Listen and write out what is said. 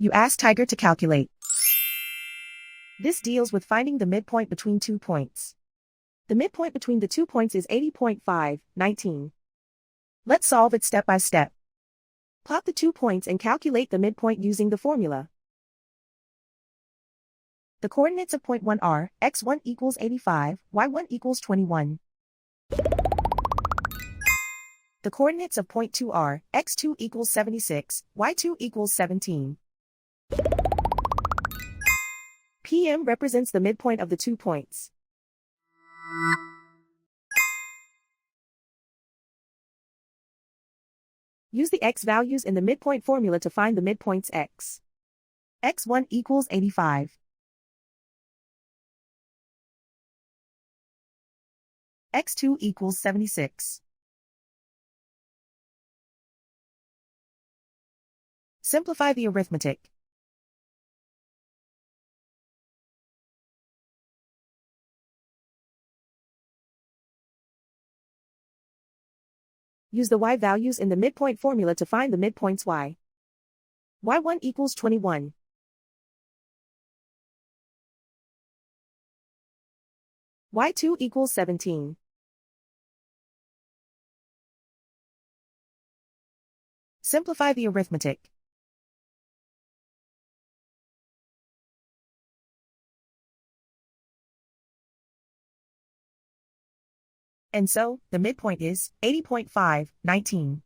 You ask Tiger to calculate. This deals with finding the midpoint between 2 points. The midpoint between the 2 points is 80.519. Let's solve it step by step. Plot the 2 points and calculate the midpoint using the formula. The coordinates of point 1 are x1 equals 85, y1 equals 21. The coordinates of point 2 are x2 equals 76, y2 equals 17. PM represents the midpoint of the 2 points. Use the x values in the midpoint formula to find the midpoints x. x1 equals 85. x2 equals 76. Simplify the arithmetic. Use the y values in the midpoint formula to find the midpoints y. y1 equals 21. y2 equals 17. Simplify the arithmetic. And so, the midpoint is 80.519.